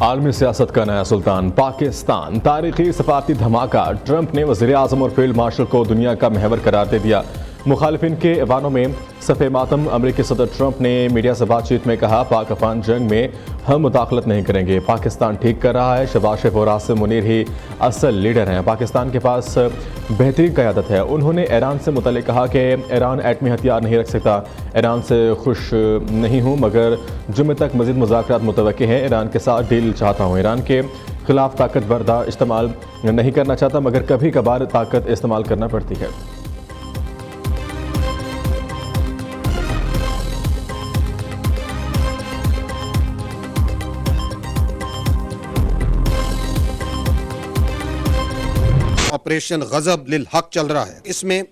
आलमी सियासत का नया सुल्तान पाकिस्तान। तारीखी सफारती धमाका। ट्रंप ने वज़ीर आज़म और फील्ड मार्शल को दुनिया का महवर करार दे दिया। मुखालिफिन के ऐवानों में सफ़े मातम। अमरीकी सदर ट्रंप ने मीडिया से बातचीत में कहा, पाक अफगान जंग में हम मुदाखलत नहीं करेंगे। पाकिस्तान ठीक कर रहा है। शहबाज शरीफ और आसिम मुनीर ही असल लीडर हैं। पाकिस्तान के पास बेहतरीन क़यादत है। उन्होंने ईरान से मुतल्लिक़ कहा कि ईरान एटमी हथियार नहीं रख सकता। ईरान से खुश नहीं हूँ, मगर जुम्मे तक मज़ीद मुज़ाकरात मुतवक्की हैं। ईरान के साथ डील चाहता हूँ। ईरान के खिलाफ ताकत बर्दा इस्तेमाल नहीं करना चाहता, मगर कभी कभार ताकत इस्तेमाल करना पड़ती है। ऑपरेशन गजब लिल हक चल रहा है। इसमें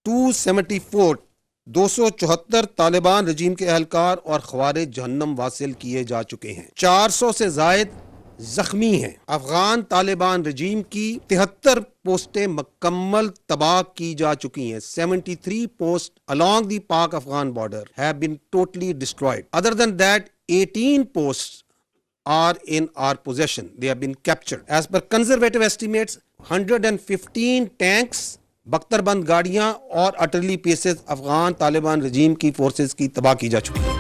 274 तालिबान रजीम के अहलकार और ख्वारिज जहन्नम वासिल किए जा चुके हैं। 400 से जायद जख्मी हैं। अफगान तालिबान रजीम की 73 पोस्टें मुकम्मल तबाह की जा चुकी हैं। 73 पोस्ट along the पाक Afghan border have been totally destroyed. Other than that, 18 posts are in our possession. They have been captured. As per conservative estimates, 115 tanks, बख्तरबंद गाड़ियां और अटरली पीसेस अफगान तालिबान रजीम की फोर्सेस की तबाह की जा चुकी है।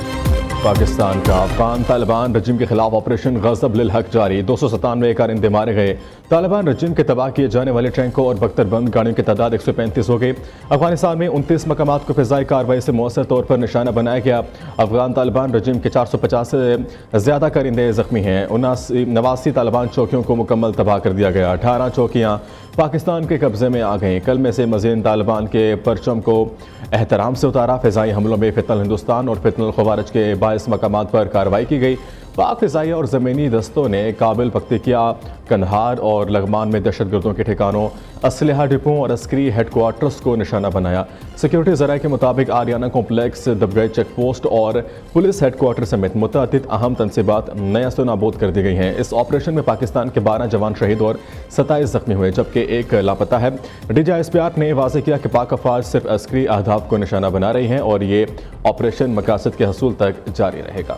पाकिस्तान का अफगान तालिबान रजीम के खिलाफ ऑपरेशन गजब लिल हक जारी। 297 कारिंदे मारे गए। तालिबान रजीम के तबाह किए जाने वाले टैंकों और बख्तरबंद गाड़ियों की तादाद 135 हो गई। अफगानिस्तान में 29 मकामात को फिजाई कार्रवाई से मौसर तौर पर निशाना बनाया गया। अफगान तालिबान रजीम के 450 से ज़्यादा कारिंदे जख्मी हैं। 89 तालिबान चौकियों को मुकम्मल तबाह कर दिया गया। 18 चौकियाँ पाकिस्तान के कब्जे में आ गईं। कल में से मज़ीद तालिबान के परचम को एहतराम से उतारा। फ़िज़ाई हमलों में फितनल हिंदुस्तान और फितनल ख़वारिज के 22 मकामात पर कार्रवाई की गई। पाक फ़िज़ाई और ज़मीनी दस्तों ने काबिल, पख्तिकिया, कंधार और लगमान में दहशतगर्दों के ठिकानों, असलहा डिपों और अस्करी हेडक्वार्टर्स को निशाना बनाया। सिक्योरिटी ज़राए के मुताबिक आरियाना कॉम्प्लेक्स, दबगई चेक पोस्ट और पुलिस हेडक्वार्टर समेत मुतअद्दिद अहम तनसीबात नयस्त नाबूद कर दी गई हैं। इस ऑपरेशन में पाकिस्तान के 12 जवान शहीद और 27 जख्मी हुए, जबकि एक लापता है। DGISPR ने वाज़ेह किया कि पाक अफवाज सिर्फ अस्करी अहदाफ को निशाना बना रही हैं और ये ऑपरेशन मकासद के हसूल तक जारी रहेगा।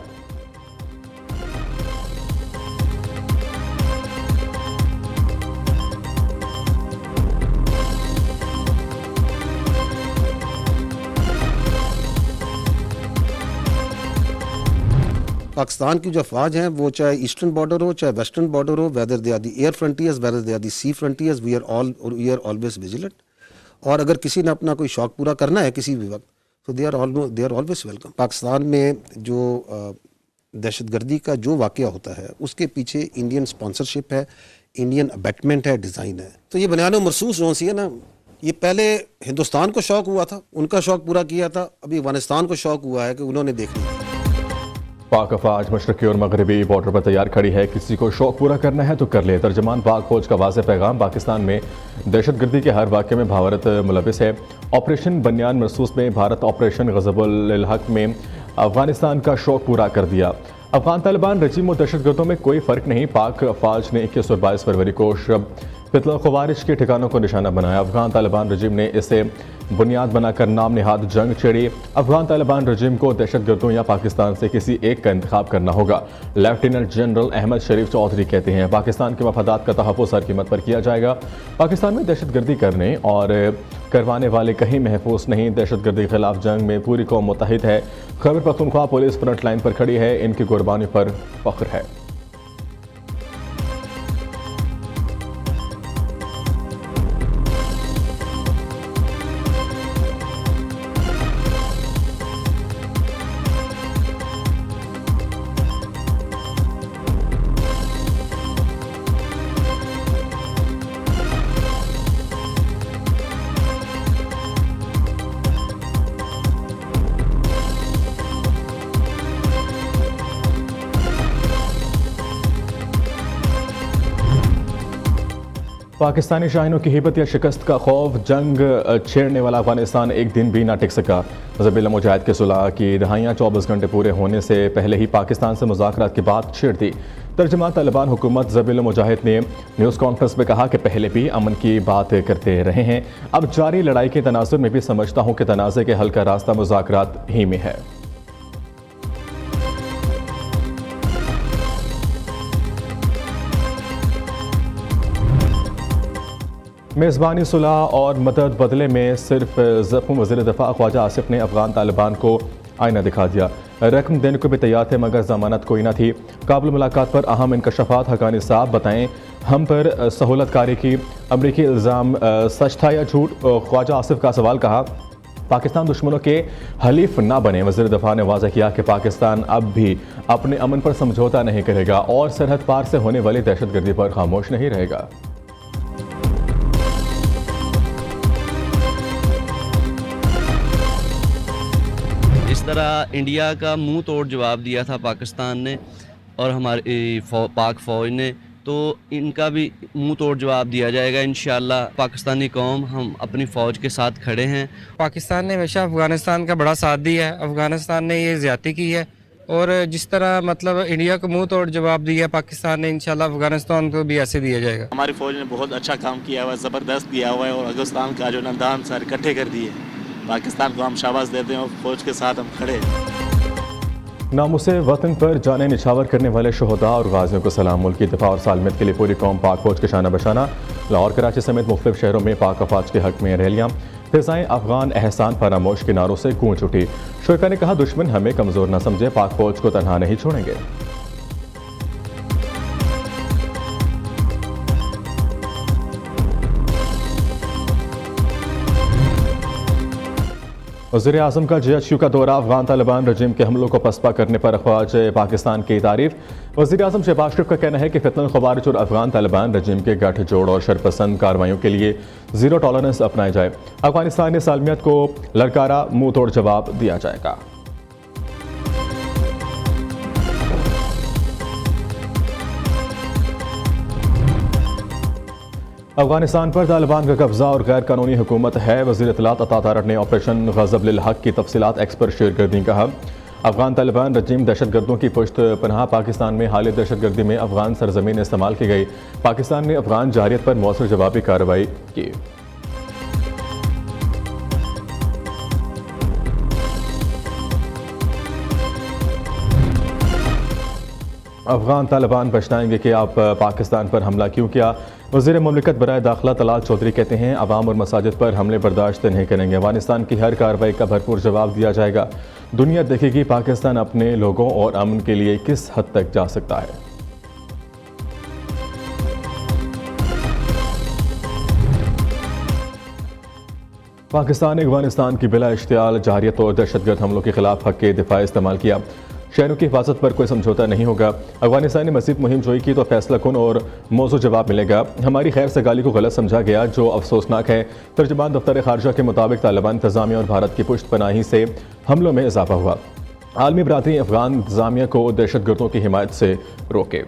पाकिस्तान की जो अफवाज हैं वो चाहे ईस्टर्न बॉर्डर हो चाहे वेस्टर्न बॉर्डर हो, whether they are the air frontiers, whether they are the sea frontiers, we are always vigilant. और अगर किसी ने अपना कोई शौक पूरा करना है किसी भी वक्त, तो they are always welcome. Pakistan में जो दहशतगर्दी का जो वाक़या होता है उसके पीछे इंडियन स्पॉन्सरशिप है, इंडियन अबैटमेंट है, डिज़ाइन है। तो ये बनियान मरसूस जो सी है ना, ये पहले हिंदुस्तान को शौक हुआ था, उनका शौक पूरा किया था, अभी अफगानिस्तान को शौक हुआ है कि उन्होंने देख लिया। पाक अफवाज मशरक़ी और मगरबी बॉर्डर पर तैयार खड़ी है। किसी को शौक पूरा करना है तो कर ले। तर्जमान पाक फौज का वाज़ेह पैगाम। पाकिस्तान में दहशतगर्दी के हर वाक़े में भारत मुलविस है। ऑपरेशन बनियान मरसूस में भारत ऑपरेशन गज़बुल लिल हक में अफगानिस्तान का शौक पूरा कर दिया। अफगान तालिबान रजीम और दहशतगर्दों में कोई फ़र्क नहीं। पाक अफवाज ने 21 और 22 फरवरी को फितनल ख़वारिज के ठिकानों को निशाना बनाया। अफगान तालिबान रजीम ने इसे बुनियाद बनाकर नाम निहाद जंग छेड़ी। अफगान तालिबान रजीम को दहशतगर्दों या पाकिस्तान से किसी एक का इंतखाब करना होगा। लेफ्टिनेंट जनरल अहमद शरीफ चौधरी कहते हैं, पाकिस्तान के मफादात का तहफ़्फ़ुज़ हर कीमत पर किया जाएगा। पाकिस्तान में दहशतगर्दी करने और करवाने वाले कहीं महफूज नहीं। दहशतगर्दी के खिलाफ जंग में पूरी कौम मुत्तहिद है। Khyber Pakhtunkhwa police front line पर खड़ी है। इनकी कुर्बानी पर फख्र है। पाकिस्तानी शाहीनों की हिब्बत या शिकस्त का खौफ। जंग छेड़ने वाला अफगानिस्तान एक दिन भी ना टिक सका। ज़बील मुजाहिद के सुलह की दहाइयाँ 24 घंटे पूरे होने से पहले ही पाकिस्तान से मुज़ाकरात की बात छेड़ दी। तर्जुमान तालिबान हुकूमत ज़बील मुजाहिद ने न्यूज़ कॉन्फ्रेंस में कहा कि पहले भी अमन की बात करते रहे हैं। अब जारी लड़ाई के तनाज़ुर में भी समझता हूँ कि तनाज़े के हल का रास्ता मुज़ाकरात ही में है। मेज़बानी सुलह और मदद बदले में सिर्फ ज़ख्म वज़ीर दफ़ा ख्वाजा आसिफ ने अफ़गान तालिबान को आईना दिखा दिया। रकम देने को भी तैयार थे मगर ज़मानत कोई ना थी। काबुल मुलाकात पर अहम इंकशाफात। हक़ानी साहब बताएं हम पर सहूलत कारी की अमरीकी इल्ज़ाम सच था या झूठ? ख्वाजा आसिफ का सवाल। कहा पाकिस्तान दुश्मनों के हलीफ ना बने। वज़ीर दफ़ा ने वाज़ह किया कि पाकिस्तान अब भी अपने अमन पर समझौता नहीं करेगा और सरहद पार से होने वाली दहशतगर्दी पर खामोश नहीं रहेगा। इस तरह इंडिया का मुंह तोड़ जवाब दिया था पाकिस्तान ने और हमारी पाक फ़ौज ने, तो इनका भी मुंह तोड़ जवाब दिया जाएगा इंशाअल्लाह। पाकिस्तानी कौम हम अपनी फ़ौज के साथ खड़े हैं। पाकिस्तान ने हमेशा अफ़गानिस्तान का बड़ा साथ दिया है। अफ़गानिस्तान ने ये ज़्यादती की है और जिस तरह मतलब इंडिया को मुंह तोड़ जवाब दिया पाकिस्तान ने, इंशाल्लाह अफ़गानिस्तान को भी ऐसे दिया जाएगा। हमारी फ़ौज ने बहुत अच्छा काम किया हुआ है, ज़बरदस्त किया हुआ है और अफ़गानिस्तान का जो नंदान सारे इकट्ठे कर दिए। पाकिस्तान को हम शाबाश देते हैं और फ़ौज के साथ हम खड़े हैं। नामुसे वतन पर जाने निछावर करने वाले शहदा और गाजियों को सलाम। मुल्क की दिफा और सालमियत के लिए पूरी कौम पाक फौज के शाना बशाना। लाहौर, कराची समेत मुख्तलिफ शहरों में पाक अफवाज के हक में रैलियाँ, फिजाएं अफगान एहसान फरामोश के नारों से गूंज उठी। शुरा ने कहा दुश्मन हमें कमज़ोर न समझे, पाक फौज को तनहा नहीं छोड़ेंगे। वज़ीर आज़म का JHU का दौरा। अफगान तालिबान रजीम के हमलों को पसपा करने पर ख्वाज पाकिस्तान की तारीफ। वज़ीर आज़म शहबाज शरीफ का कहना है कि फितनल ख़वारिज और अफगान तालिबान रजीम के गठजोड़ और शरपसंद कार्रवाइयों के लिए ज़ीरो टॉलरेंस अपनाया जाए। अफगानिस्तान ने सालमियत को ललकारा, मुंह तोड़ जवाब दिया जाएगा। अफगानिस्तान पर तालिबान का कब्जा और गैर कानूनी हुकूमत है। वज़ीर इत्तलात अता तारड़ ने ऑपरेशन ग़ज़ब लिल हक़ की तफसीलात एक्स पर शेयर कर दी। कहा अफगान तालिबान रजीम दहशतगर्दों की पुश्त पनाह। पाकिस्तान में हाल दहशतगर्दी में अफगान सरजमीन इस्तेमाल की गई। पाकिस्तान ने अफगान जारियत पर मौसर जवाबी कार्रवाई की। अफगान तालिबान पछताएंगे कि आप पाकिस्तान पर हमला क्यों किया। वज़ीर मुमलिकत बराए दाखिला तलाल चौधरी कहते हैं अवाम और मसाजिद पर हमले बर्दाश्त नहीं करेंगे। अफगानिस्तान की हर कार्रवाई का भरपूर जवाब दिया जाएगा। दुनिया देखेगी पाकिस्तान अपने लोगों और अमन के लिए किस हद तक जा सकता है। पाकिस्तान ने अफगानिस्तान की बिला इश्तियाल जारियत और दहशतगर्द हमलों के खिलाफ हक़ के दिफा इस्तेमाल किया। शहरों की हिफाजत पर कोई समझौता नहीं होगा। अफगानिस्तान ने मज़ीद मुहिम जोई की तो फैसला कुन और मौजू जवाब मिलेगा। हमारी खैर सगाली को गलत समझा गया जो अफसोसनाक है। तर्जुमान दफ्तर खारजा के मुताबिक तालिबान इंतजामिया और भारत की पुष्ट पनाही से हमलों में इजाफा हुआ। आलमी बरादरी अफगान इंतजामिया को दहशतगर्दों की हिमायत से रोके।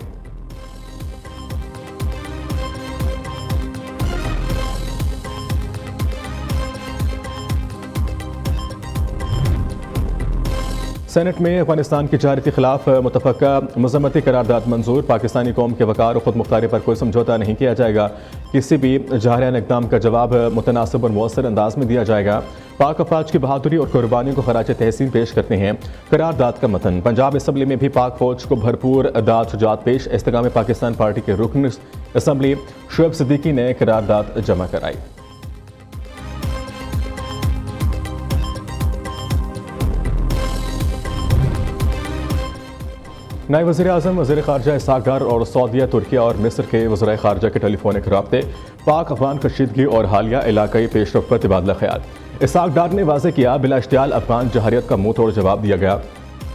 सेनेट में अफगानिस्तान की जारियत के खिलाफ मुतफ़क्का मज़म्मती करारदाद मंजूर। पाकिस्तानी कौम के वक़ार और खुद मुख्तारी पर कोई समझौता नहीं किया जाएगा। किसी भी जारियाना इक़दाम का जवाब मुतनासिब और मौसर अंदाज में दिया जाएगा। पाक अफवाज की बहादुरी और कुर्बानियों को खराज तहसीन पेश करते हैं करारदाद का मतन। पंजाब असम्बली में भी पाक फौज को भरपूर दाद शुजात पेश। इस्तेकाम पाकिस्तान पार्टी के रुकन असम्बली शुएब सिद्दीकी ने करारदाद जमा कराई। नायब वज़ीर आज़म, वज़ीर ख़ारजा इसहाक़ डार और सऊदीया, तुर्किया और मिस्र के वज़राए ख़ारजा के टेलीफोनिक राब्ते, पाक अफगान कशीदगी और हालिया इलाकाई पेशरफ पर तबादला ख्याल। इसहाक़ डार ने वाज़ेह किया बिला इश्तियाल अफगान जहारियत का मुंह तोड़ जवाब दिया गया।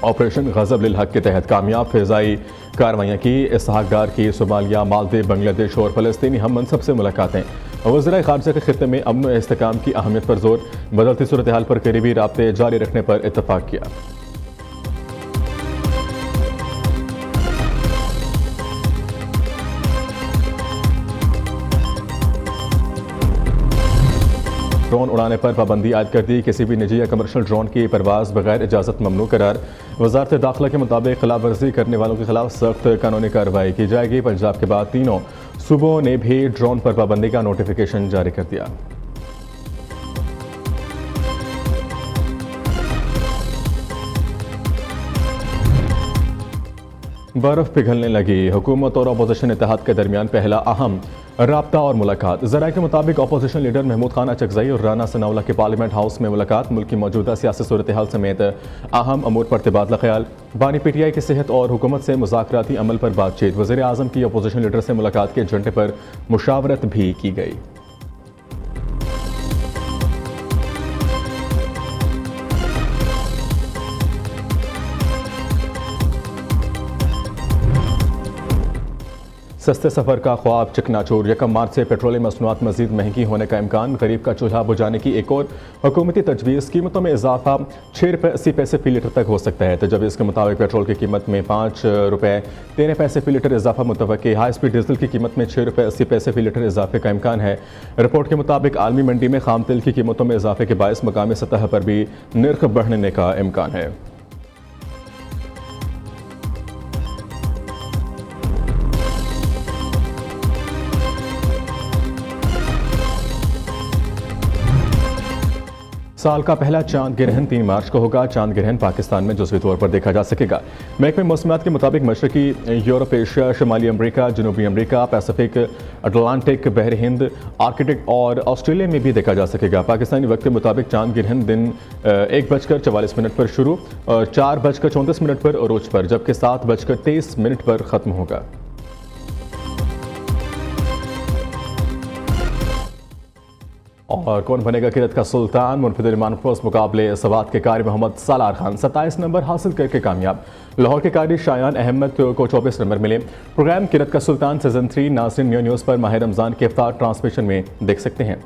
ऑपरेशन ग़ज़ब लिल हक़ के तहत कामयाब फ़िज़ाई कार्रवाइयाँ की। इसहाक़ डार की सोमालिया, मालदीव, बांग्लादेश और फ़लस्तीनी हम मनसब से मुलाकातें। वज़ीर ख़ारजा के ख़ित्ते में अमन और इस्तेहकाम की अहमियत पर जोर। बदलती सूरत हाल पर करीबी राब्ते जारी रखने पर इत्तफ़ाक़ किया। ड्रोन उड़ाने पर पाबंदी आयद कर दी। किसी भी निजी या कमर्शियल ड्रोन की परवाज़ बगैर इजाज़त ममनू करार। वज़ारत दाखिला के मुताबिक खिलाफ वर्जी करने वालों के खिलाफ सख्त कानूनी कार्रवाई की जाएगी। पंजाब के बाद तीनों सूबों ने भी ड्रोन पर पाबंदी का नोटिफिकेशन जारी कर दिया। बर्फ पिघलने लगी। हुकूमत और अपोजिशन इत्तेहाद के दरमियान पहला अहम राब्ता और मुलाकात। ज़राए के मुताबिक अपोजिशन लीडर महमूद खान अचकज़ई और राना सनाउल्लाह की पार्लियामेंट हाउस में मुलाकात, मुल्क की मौजूदा सियासी सूरत हाल समेत अहम अमूर पर तबादला ख्याल। बानी PTI की सेहत और हुकूमत से मुज़ाकराती अमल पर बातचीत। वज़ीर आज़म की अपोजिशन लीडर से मुलाकात के एजेंडे पर मुशावरत भी की गई। सस्ते सफ़र का ख्वाब चकनाचूर। 1 मार्च से पेट्रोलियम मसनूआत मज़ीद महंगी होने का इम्कान। गरीब का चूल्हा बुझाने की एक और हुकूमती तजवीज़। कीमतों में इजाफा 6 रुपये 80 पैसे फ़ी लीटर तक हो सकता है। तजवीज़ के मुताबिक पेट्रोल की कीमत में 5 रुपये 13 पैसे फ़ी लीटर इजाफा मुतवक्की। हाई स्पीड डीजल की कीमत में 6 रुपये 80 पैसे फ़ी लीटर इजाफे का इम्कान है। रिपोर्ट के मुताबिक आलमी मंडी में खाम तेल की कीमतों में इजाफे के बायस मकामी सतह पर भी नर्ख बढ़ने का इम्कान है। साल का पहला चांद ग्रहण 3 मार्च को होगा। चांद ग्रहण पाकिस्तान में जुज़वी तौर पर देखा जा सकेगा। महकमे मौसमियात के मुताबिक मशरकी यूरोप, एशिया, शुमाली अमरीका, जनूबी अमरीका, पैसिफिक, अटलांटिक, बहर हिंद, आर्कटिक और ऑस्ट्रेलिया में भी देखा जा सकेगा। पाकिस्तानी वक्त के मुताबिक चांद ग्रहण दिन 1:44 पर शुरू और 4:34 पर अरूज पर, जबकि 7:23 पर ख़त्म होगा। और कौन बनेगा किरत का सुल्तान? मुनफिद मानफोस मुकाबले सवात के कारी मोहम्मद सालार खान 27 नंबर हासिल करके कामयाब। लाहौर के कारी शायान अहमद को 24 नंबर मिले। प्रोग्राम किरत का सुल्तान सीजन 3 नाज़रीन न्यूज़ पर माह रमज़ान के इफ्तार ट्रांसमिशन में देख सकते हैं।